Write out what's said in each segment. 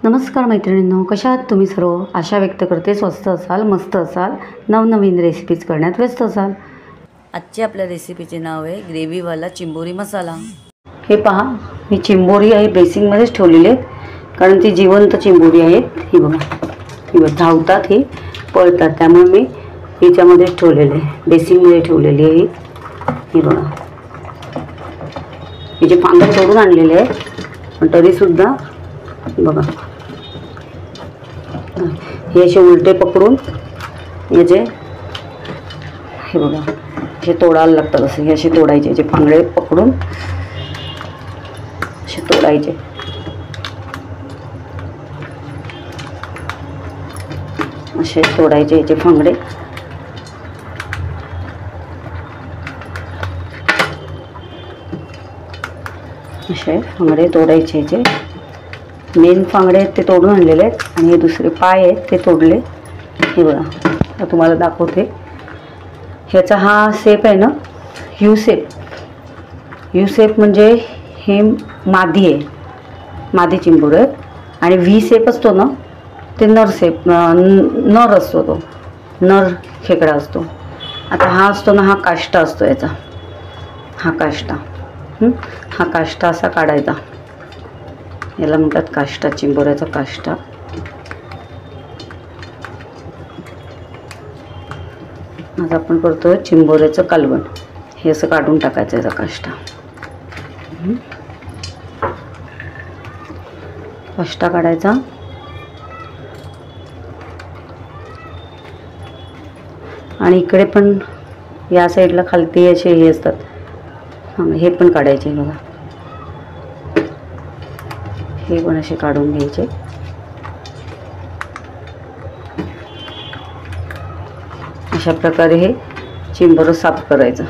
नमस्कार मैत्रिणींनो, कशा आहात तुम्ही सर्व? आशा व्यक्त करते स्वस्त असाल, मस्त असाल, नवनवीन रेसिपीज करण्यात व्यस्त असाल। आजची आपल्या रेसिपीचे नाव आहे ग्रेव्हीवाला चिंबोरी मसाला। हे पहा, मी चिंबोरी आहे बेसिंगमध्येच ठेवलेली आहेत, कारण ती जिवंत चिंबोरी आहेत। ही बघा धावतात, हे पळतात, त्यामुळे मी हिच्यामध्येच ठेवलेले आहे, बेसिंगमध्ये ठेवलेली आहे। ही बघा, हिचे फांदे तोडून आणलेले आहेत, पण तरीसुद्धा बघा हे असे उलटे पकडून याचे हे बघा हे तोडायला लागतात। असे हे असे तोडायचे, याचे फांगडे पकडून असे तोडायचे। असे तोडायचे याचे फांगडे। असे फांगडे तोडायचे, याचे मेन फांगडे आहेत ते तोडून आणलेले आहेत, आणि हे दुसरे पाय आहेत ते तोडले। हे बघा, आता तुम्हाला दाखवते। ह्याचा हा शेप आहे ना, यू शेप। यू शेप म्हणजे हे मादी आहे, मादी चिंबोरी आहे, आणि व्ही शेप असतो ना ते नर शेप, नर असतो, तो नर खेकडा असतो। आता हा असतो ना, हा काष्टा असतो याचा, हा काष्टा। हा काष्टा असा काढायचा, याला म्हणतात काष्टा, चिंबोऱ्याचा काष्टा। आज आपण करतोय चिंबोऱ्याचं कालवण। हे असं काढून टाकायचं याचा काष्टा। काष्टा काढायचा, आणि इकडे पण या साईडला खालती असे हे असतात, हे पण काढायचे। बघा, हे पण असे काढून घ्यायचे। अशा प्रकारे हे चिंबोरं साफ करायचं,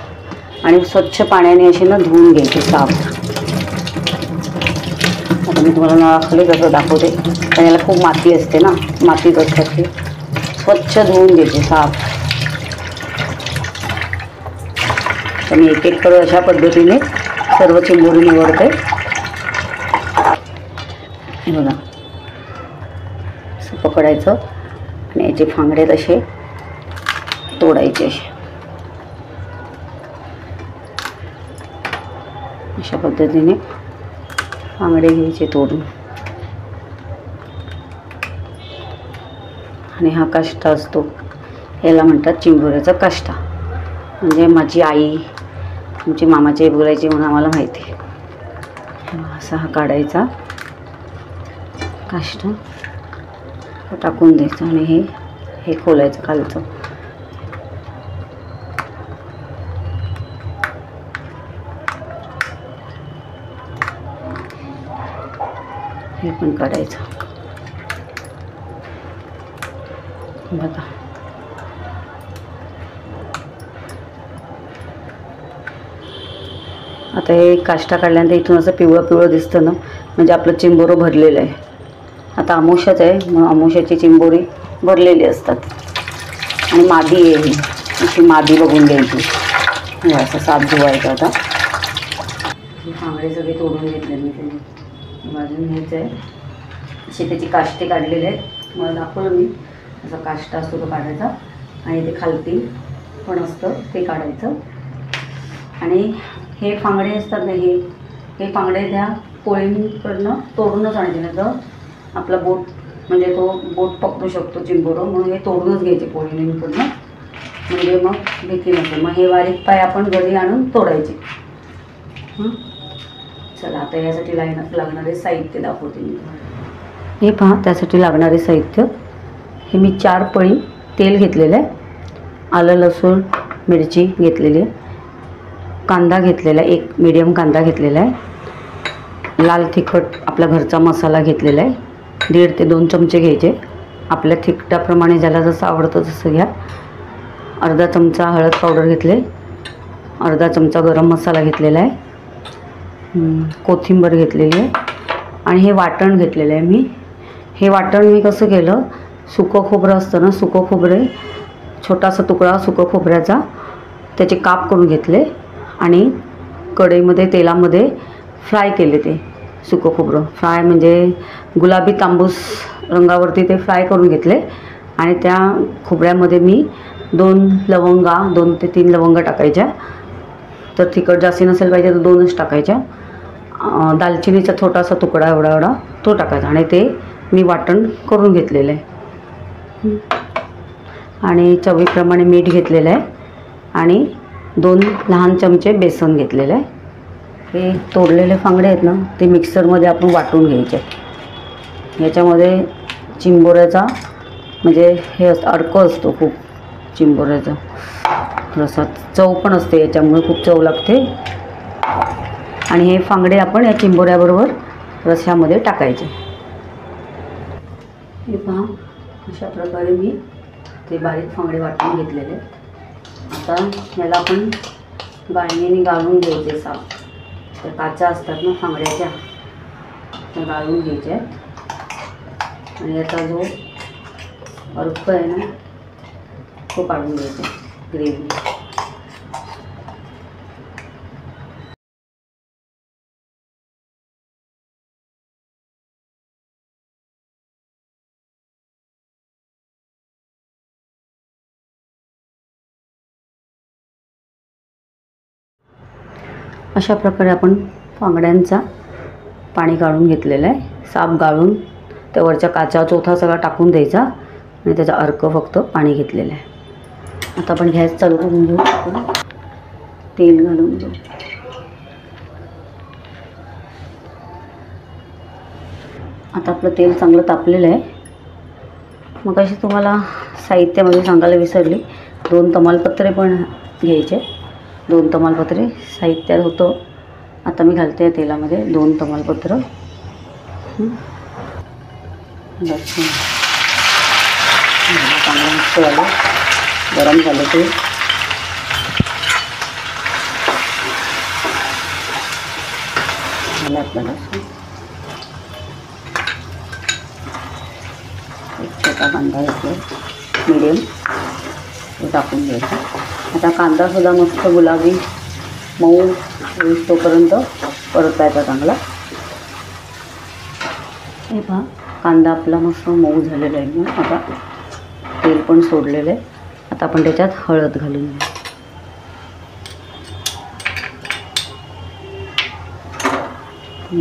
आणि स्वच्छ पाण्याने असे ना धुवून घ्यायचे साफ। आता मी तुम्हाला नळाखाली कसं दाखवते, कारण याला खूप माती असते ना, मातीत असतात, ते स्वच्छ धुवून घ्यायचे साफ। तर मी एक एक करून अशा पद्धतीने सर्व चिंबोरी निवडते। हे बघा, असं पकडायचं, आणि याचे फांगडे तसे तोडायचे। अशा पद्धतीने फांगडे घ्यायचे तोडून, आणि हा काष्टा असतो, याला म्हणतात चिंबोऱ्याचा काष्टा। म्हणजे माझी आई, आमची मामाची आई बोलायची म्हणून आम्हाला माहिती आहे। असा हा काढायचा काष्टा, टाकून द्यायचं, आणि हे खोलायचं खालचं। हे पण काढायचं। बघा, आता हे काष्टा काढल्यानंतर इथून असं पिवळं पिवळं दिसतं ना, म्हणजे आपलं चिंबोरं भरलेलं आहे। आता अमावस्याच आहे, मग अमावस्याची चिंबोरी भरलेली असतात, आणि मादी आहे ही, अशी मादी बघून घ्यायची। असं साफ धुवायचं। आता हे फांगडे सगळे तोडून घेतले मी, त्यांनी भाजून घ्यायचं आहे। असे त्याची काष्टे काढलेले आहेत, मला दाखवलं मी। असा काष्टा असतो तो काढायचा, आणि ते खालती पण असतं ते काढायचं। आणि हे फांगडे असतात ना, हे फांगडे त्या कोळींकडनं तोडूनच आणायचे, नाही तर आपला बोट, म्हणजे तो बोट पकडू शकतो चिंबोरं, म्हणून हे तोडूनच घ्यायचे कोळींकडनं, म्हणजे मग भीती नसेल। मग हे बारीक पाय आपण घरी आणून तोडायचे। चला, आता यासाठी लागणारे साहित्य दाखवते मी। हे पहा, त्यासाठी लागणारे साहित्य हे मी 4 पळी तेल घेतलेलं आहे, आलं लसूण मिरची घेतलेली आहे, कांदा घेतलेला आहे, एक मीडियम कांदा घेतलेला आहे, लाल तिखट आपला घरचा मसाला घेतलेला आहे, 1.5 ते 2 चमचे घ्यायचे, आपल्या तिखटाप्रमाणे ज्याला जसं आवडतं तसं घ्या। अर्धा चमचा हळद पावडर घेतले, अर्धा चमचा गरम मसाला घेतलेला आहे, कोथिंबीर घेतलेली आहे, आणि हे वाटण घेतलेलं आहे मी। हे वाटण मी कसं केलं, सुकं खोबरं असतं ना, सुकं खोबरे, छोटासा तुकडा सुकं खोबऱ्याचा, त्याचे काप करून घेतले, आणि कढईमध्ये तेलामध्ये फ्राय केले, ते सुकं खोबरं फ्राय म्हणजे गुलाबी तांबूस रंगावरती ते फ्राय करून घेतले आणि त्या खोबऱ्यामध्ये मी 2 ते 3 लवंगा टाकायच्या. तर तिखट जास्ती नसेल पाहिजे तर 2च टाकायच्या. दालचिनीचा छोटासा तुकडा एवढा तो टाकायचा आणि ते मी वाटण करून घेतलेलं आहे. आणि चवीप्रमाणे मीठ घेतलेलं आहे आणि 2 लहान चमचे बेसन घेतलेलं आहे. हे तोडलेले फांगडे आहेत ना ते मिक्सरमध्ये आपण वाटून घ्यायचे. याच्यामध्ये चिंबोऱ्याचा म्हणजे हे अर्क असतो खूप चिंबोऱ्याचा रसात चव पण असते, याच्यामुळे खूप चव लागते. आणि हे फांगडे आपण या चिंबोऱ्याबरोबर रश्यामध्ये टाकायचे. हे पहा अशा प्रकारे मी ते बारीक फांगडे वाटून घेतलेले. आता याला आपण गाळणीने गाळून घ्यायचे. साफ त्या काचा असतात ना फांगड्याच्या त्या गाळून घ्यायच्या आणि याचा जो अर्क आहे ना तो काढून घ्यायचा ग्रेव्ही. अशा प्रकारे आपण फांगड्यांचा पाणी गाळून घेतलेलं आहे. साफ गाळून त्यावरच्या काचा चोथा सगळा टाकून द्यायचा आणि त्याचा अर्क फक्त पाणी घेतलेलं आहे. आता आपण गॅस चालू करून घेऊ. आपण तेल घालून घेऊ. आता आपलं तेल चांगलं तापलेलं आहे. मग अशी तुम्हाला साहित्यामध्ये सांगायला विसरली, 2 तमालपत्रे पण घ्यायचे. 2 तमालपत्रे साहित्यात होतं. आता मी घालते तेलामध्ये 2 तमालपत्र. लसूण चांगलं मस्त झालं, गरम झालं ते. झालं आपलं लसूण. एक छोटा कांदा घेतला मिडियम तो टाकून घ्यायचा. आता कांदासुद्धा मस्त गुलाबी मऊ तोपर्यंत परतायचा चांगला. हे पहा कांदा आपला मस्त मऊ झालेला आहे. मग आता तेल पण सोडलेलं आहे. आता आपण त्याच्यात हळद घालून घेऊ.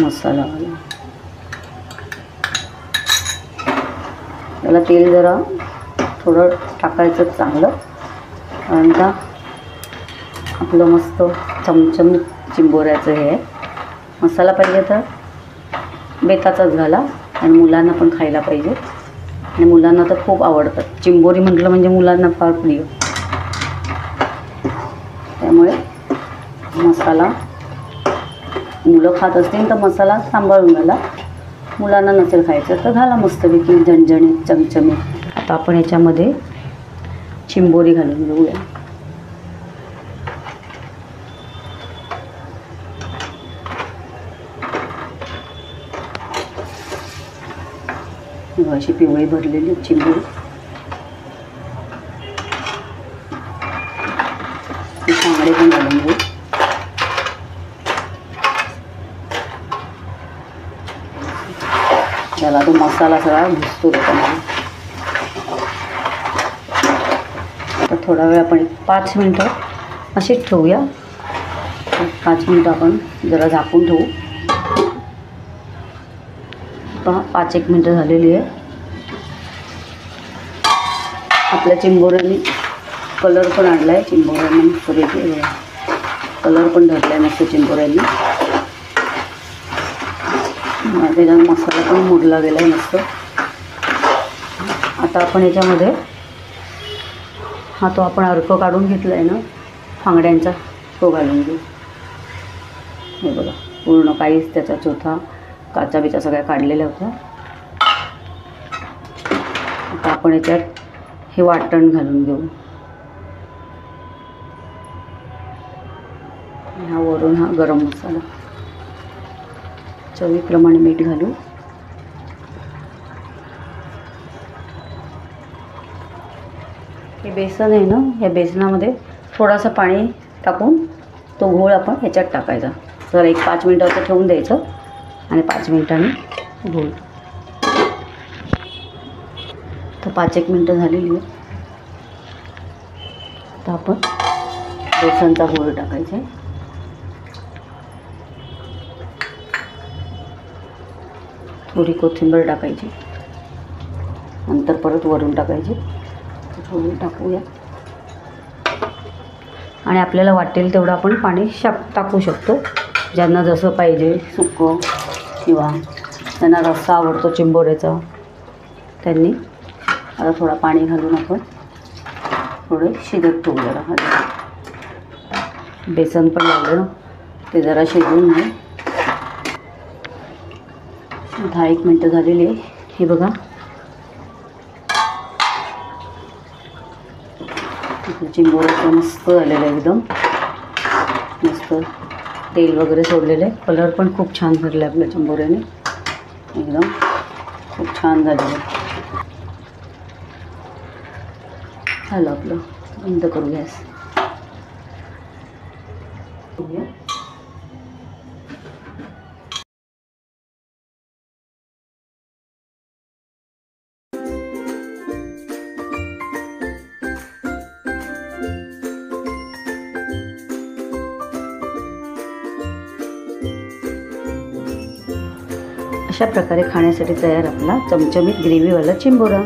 मसाला घालू. त्याला तेल जरा थोडं टाकायचं चांगलं, कारण का आपलं मस्त चमचमीत चिंबोऱ्याचं हे आहे. मसाला पाहिजे तर बेताचाच घाला आणि मुलांना पण खायला पाहिजे आणि मुलांना तर खूप आवडतात. चिंबोरी म्हटलं म्हणजे मुलांना फार प्रिय. त्यामुळे मसाला मुलं खात असतील तर मसाला सांभाळून घाला. मुलांना नसेल खायचं तर घाला मस्तपैकी झणझणीत चमचमीत. आता आपण याच्यामध्ये चिंबोरी घालून घेऊया. अशी पिवळी भरलेली चिंबोरी. सांगडे पण घालून घेऊ. त्याला तो मसाला सगळा घुसतो त्याच्यामध्ये. आता थोडा वेळ आपण 5 मिनटं अशीच ठेवूया. 5 मिनटं आपण जरा झाकून ठेवू. पहा 5-1 मिनटं झालेली आहे. आपल्या चिंबोऱ्यांनी कलर पण आणला आहे. चिंबोऱ्यांनी मस्तपैकी कलर पण धरला आहे मस्त चिंबोऱ्यांनी. त्याच्यात मसाला पण मुरला गेला आहे मस्त. आता आपण याच्यामध्ये तो आपण अर्क काढून घेतला आहे ना फांगड्यांचा तो घालून घेऊ. हे बघा पूर्ण काहीच त्याचा चोथा काचा बिचा सगळ्या काढलेल्या होत्या. आता आपण याच्यात हे वाटण घालून घेऊ. वरून हा गरम मसाला, चवीप्रमाणे मीठ घालू. हे बेसन आहे ना, या बेसनामध्ये थोडासा पाणी टाकून तो घोळ आपण ह्याच्यात टाकायचा. जर 1-5 मिनटं असं ठेवून द्यायचं आणि 5 मिनिटांनी घोळ. तर 5-1 मिनटं झालेली आहे. तर आपण बेसनचा घोळ टाकायचा आहे. थोडी कोथिंबीर टाकायची, नंतर परत वरून टाकायची. थोडी टाकूया आणि आपल्याला वाटेल तेवढं आपण पाणी टाकू शकतो. ज्यांना जसं पाहिजे, सुकं किंवा त्यांना रस्सा आवडतो चिंबोऱ्याचा, त्यांनी आता थोडा पाणी घालून आपण थोडे शिजत ठेवू जरा. बेसन पण लावलं ना, ते जरा शिजवून घे. 10-1 मिनटं झालेली आहे. हे बघा, चिंबोऱ्याचं मस्त झालेलं आहे. एकदम मस्त तेल वगैरे सोडलेलं आहे. कलर पण खूप छान भरला आपल्या चिंबोऱ्याने. एकदम खूप छान झालेलं आहे. झालं आपलं. बंद करू गॅस. अशा प्रकारे खाण्यासाठी तयार आपला चमचमीत ग्रेव्हीवाला चिंबोरा.